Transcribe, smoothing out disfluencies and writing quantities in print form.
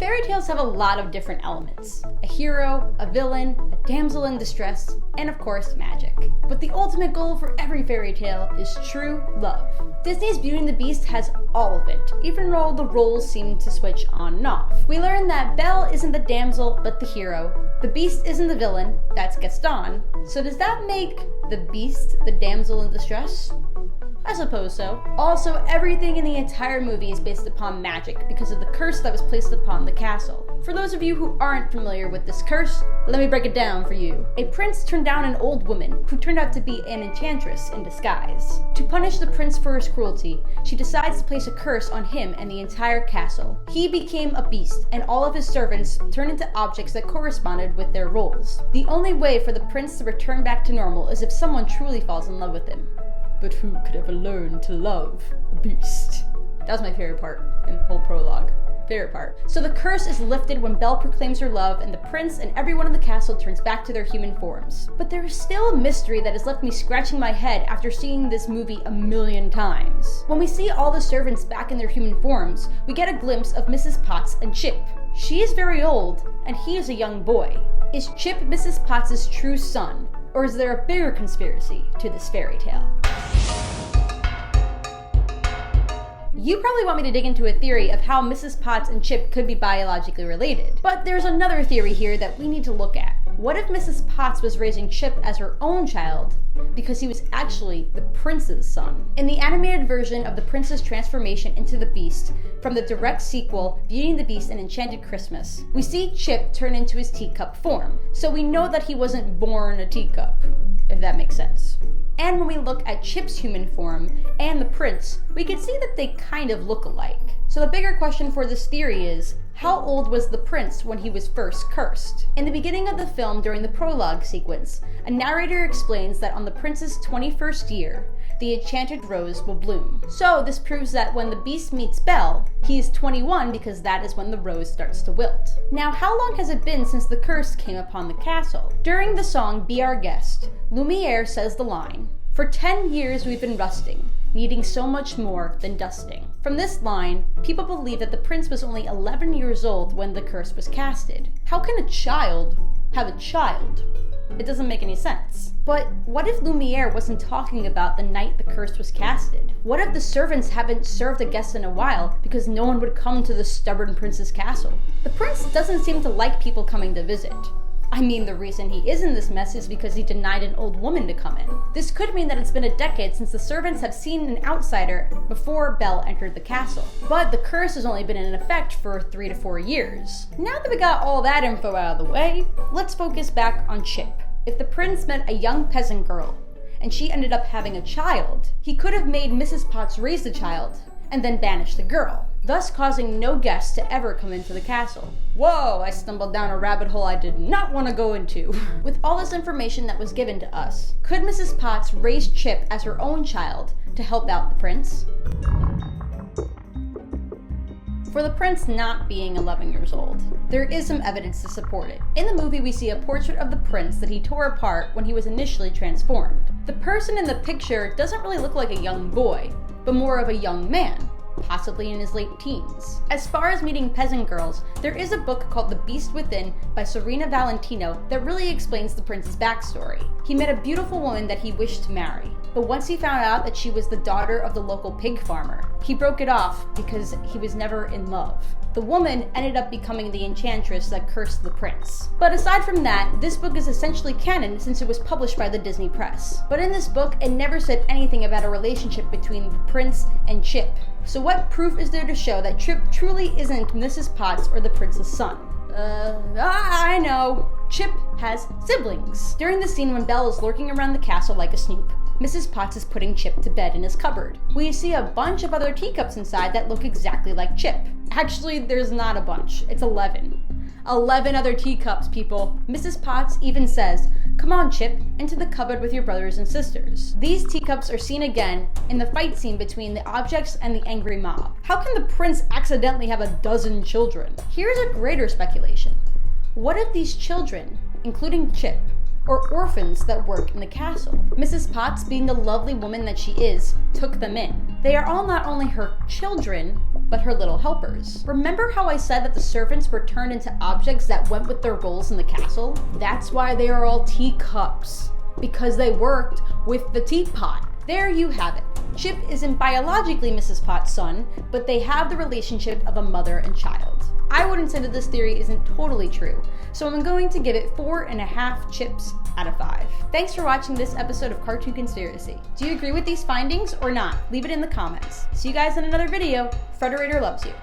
Fairy tales have a lot of different elements. A hero, a villain, a damsel in distress, and of course, magic. But the ultimate goal for every fairy tale is true love. Disney's Beauty and the Beast has all of it, even though the roles seem to switch on and off. We learn that Belle isn't the damsel, but the hero. The Beast isn't the villain, that's Gaston. So does that make the Beast the damsel in distress? I suppose so. Also, everything in the entire movie is based upon magic because of the curse that was placed upon the castle. For those of you who aren't familiar with this curse, let me break it down for you. A prince turned down an old woman who turned out to be an enchantress in disguise. To punish the prince for his cruelty, she decides to place a curse on him and the entire castle. He became a beast, and all of his servants turned into objects that corresponded with their roles. The only way for the prince to return back to normal is if someone truly falls in love with him. But who could ever learn to love a beast? That was my favorite part in the whole prologue. Favorite part. So the curse is lifted when Belle proclaims her love and the prince and everyone in the castle turns back to their human forms. But there is still a mystery that has left me scratching my head after seeing this movie a million times. When we see all the servants back in their human forms, we get a glimpse of Mrs. Potts and Chip. She is very old, and he is a young boy. Is Chip Mrs. Potts' true son? Or is there a bigger conspiracy to this fairy tale? You probably want me to dig into a theory of how Mrs. Potts and Chip could be biologically related. But there's another theory here that we need to look at. What if Mrs. Potts was raising Chip as her own child because he was actually the prince's son? In the animated version of the prince's transformation into the Beast, from the direct sequel, Beauty and the Beast and Enchanted Christmas, we see Chip turn into his teacup form. So we know that he wasn't born a teacup, if that makes sense. And when we look at Chip's human form and the prince, we can see that they kind of look alike. So the bigger question for this theory is, how old was the prince when he was first cursed? In the beginning of the film, during the prologue sequence, a narrator explains that on the prince's 21st year, the enchanted rose will bloom. So this proves that when the Beast meets Belle, he is 21 because that is when the rose starts to wilt. Now, how long has it been since the curse came upon the castle? During the song Be Our Guest, Lumiere says the line, "For 10 years we've been rusting, needing so much more than dusting." From this line, people believe that the prince was only 11 years old when the curse was casted. How can a child have a child? It doesn't make any sense. But what if Lumiere wasn't talking about the night the curse was casted? What if the servants haven't served a guest in a while because no one would come to the stubborn prince's castle? The prince doesn't seem to like people coming to visit. I mean, the reason he is in this mess is because he denied an old woman to come in. This could mean that it's been a decade since the servants have seen an outsider before Belle entered the castle. But the curse has only been in effect for 3 to 4 years. Now that we got all that info out of the way, let's focus back on Chip. If the prince met a young peasant girl, and she ended up having a child, he could have made Mrs. Potts raise the child, and then banish the girl, thus causing no guests to ever come into the castle. Whoa, I stumbled down a rabbit hole I did not want to go into. With all this information that was given to us, could Mrs. Potts raise Chip as her own child to help out the prince? For the prince not being 11 years old, there is some evidence to support it. In the movie, we see a portrait of the prince that he tore apart when he was initially transformed. The person in the picture doesn't really look like a young boy, but more of a young man, possibly in his late teens. As far as meeting peasant girls, there is a book called The Beast Within by Serena Valentino that really explains the prince's backstory. He met a beautiful woman that he wished to marry, but once he found out that she was the daughter of the local pig farmer, he broke it off because he was never in love. The woman ended up becoming the enchantress that cursed the prince. But aside from that, this book is essentially canon since it was published by the Disney Press. But in this book, it never said anything about a relationship between the prince and Chip. So what proof is there to show that Chip truly isn't Mrs. Potts or the prince's son? I know. Chip has siblings. During the scene when Belle is lurking around the castle like a snoop, Mrs. Potts is putting Chip to bed in his cupboard. We see a bunch of other teacups inside that look exactly like Chip. Actually, there's not a bunch. It's 11. 11 other teacups, people. Mrs. Potts even says, "Come on, Chip, into the cupboard with your brothers and sisters." These teacups are seen again in the fight scene between the objects and the angry mob. How can the prince accidentally have a dozen children? Here's a greater speculation. What if these children, including Chip, or orphans that work in the castle? Mrs. Potts, being the lovely woman that she is, took them in. They are all not only her children, but her little helpers. Remember how I said that the servants were turned into objects that went with their roles in the castle? That's why they are all teacups, because they worked with the teapot. There you have it. Chip isn't biologically Mrs. Potts' son, but they have the relationship of a mother and child. I wouldn't say that this theory isn't totally true, so I'm going to give it 4.5 chips out of 5. Thanks for watching this episode of Cartoon Conspiracy. Do you agree with these findings or not? Leave it in the comments. See you guys in another video. Frederator loves you.